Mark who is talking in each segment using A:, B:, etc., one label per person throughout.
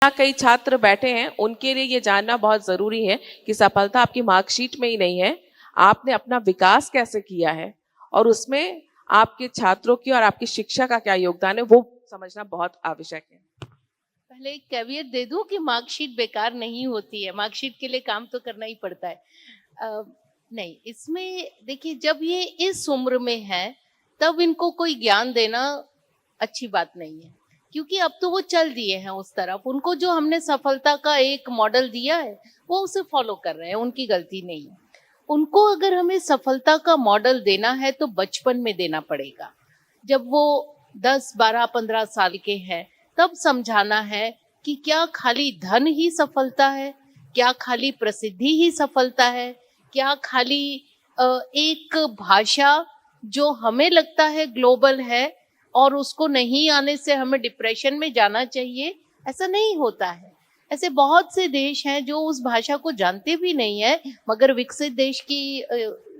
A: यहाँ कई छात्र बैठे हैं, उनके लिए ये जानना बहुत जरूरी है कि सफलता आपकी मार्कशीट में ही नहीं है, आपने अपना विकास कैसे किया है और उसमें आपके छात्रों की और आपकी शिक्षा का क्या योगदान है, वो समझना बहुत आवश्यक है।
B: पहले एक कैवियट दे दूं कि मार्कशीट बेकार नहीं होती है, मार्कशीट के लिए काम तो करना ही पड़ता है। नहीं, इसमें देखिए, जब ये इस उम्र में है तब इनको कोई ज्ञान देना अच्छी बात नहीं है, क्योंकि अब तो वो चल दिए हैं उस तरफ। उनको जो हमने सफलता का एक मॉडल दिया है वो उसे फॉलो कर रहे हैं, उनकी गलती नहीं है। उनको अगर हमें सफलता का मॉडल देना है तो बचपन में देना पड़ेगा। जब वो 10, 12, 15 साल के हैं तब समझाना है कि क्या खाली धन ही सफलता है, क्या खाली प्रसिद्धि ही सफलता है, क्या खाली एक भाषा जो हमें लगता है ग्लोबल है और उसको नहीं आने से हमें डिप्रेशन में जाना चाहिए, ऐसा नहीं होता है। ऐसे बहुत से देश हैं जो उस भाषा को जानते भी नहीं है मगर विकसित देश की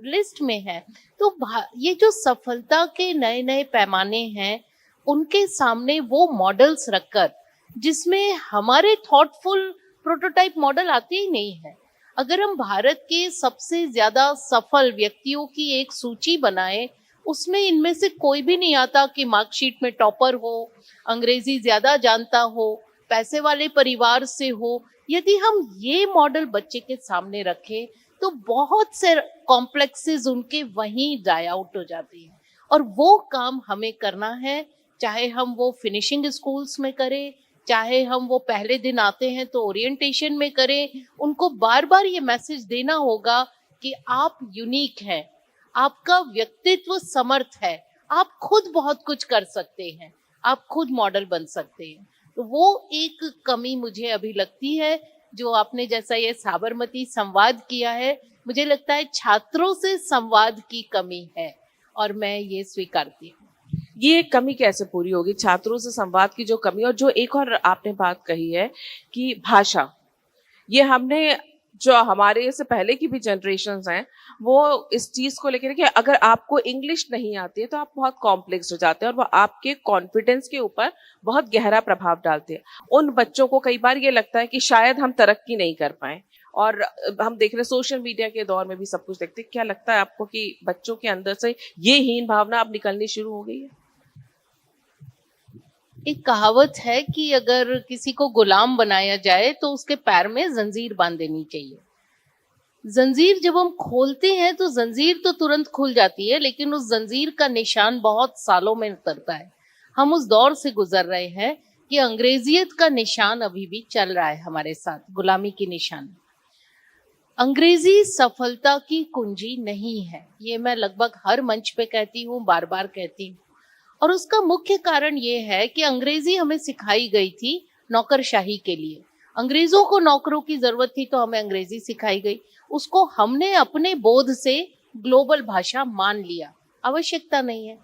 B: लिस्ट में है। तो ये जो सफलता के नए नए पैमाने हैं, उनके सामने वो मॉडल्स रखकर, जिसमें हमारे थॉटफुल प्रोटोटाइप मॉडल आते ही नहीं है। अगर हम भारत के सबसे ज्यादा सफल व्यक्तियों की एक सूची बनाए, उसमें इनमें से कोई भी नहीं आता कि मार्कशीट में टॉपर हो, अंग्रेजी ज्यादा जानता हो, पैसे वाले परिवार से हो। यदि हम ये मॉडल बच्चे के सामने रखें तो बहुत से कॉम्प्लेक्सेस उनके वहीं डाई आउट हो जाते हैं। और वो काम हमें करना है, चाहे हम वो फिनिशिंग स्कूल्स में करें, चाहे हम वो पहले दिन आते हैं तो ओरिएंटेशन में करें। उनको बार बार ये मैसेज देना होगा कि आप यूनिक हैं, आपका व्यक्तित्व समर्थ है, आप खुद बहुत कुछ कर सकते हैं, आप खुद मॉडल बन सकते हैं। तो वो एक कमी मुझे अभी लगती है, जो आपने जैसा ये साबरमती संवाद किया है, मुझे लगता है छात्रों से संवाद की कमी है और मैं ये स्वीकारती हूँ।
A: ये कमी कैसे पूरी होगी, छात्रों से संवाद की जो कमी? और जो एक और आपने बात कही है कि भाषा, ये हमने जो हमारे से पहले की भी जनरेशन्स हैं वो इस चीज को लेकर कि अगर आपको इंग्लिश नहीं आती है तो आप बहुत कॉम्प्लेक्स हो जाते हैं और वो आपके कॉन्फिडेंस के ऊपर बहुत गहरा प्रभाव डालते हैं। उन बच्चों को कई बार ये लगता है कि शायद हम तरक्की नहीं कर पाए, और हम देख रहे सोशल मीडिया के दौर में भी सब कुछ देखते हैं। क्या लगता है आपको कि बच्चों के अंदर से ये हीन भावना अब निकलनी शुरू हो गई है?
B: एक कहावत है कि अगर किसी को गुलाम बनाया जाए तो उसके पैर में जंजीर बांध देनी चाहिए। जंजीर जब हम खोलते हैं तो जंजीर तो तुरंत खुल जाती है, लेकिन उस जंजीर का निशान बहुत सालों में उतरता है। हम उस दौर से गुजर रहे हैं कि अंग्रेजियत का निशान अभी भी चल रहा है हमारे साथ, गुलामी की निशान। अंग्रेजी सफलता की कुंजी नहीं है, ये मैं लगभग हर मंच पे कहती हूँ, बार बार कहती हूँ। और उसका मुख्य कारण ये है कि अंग्रेजी हमें सिखाई गई थी नौकरशाही के लिए। अंग्रेजों को नौकरों की जरूरत थी तो हमें अंग्रेजी सिखाई गई, उसको हमने अपने बोध से ग्लोबल भाषा मान लिया। आवश्यकता नहीं है।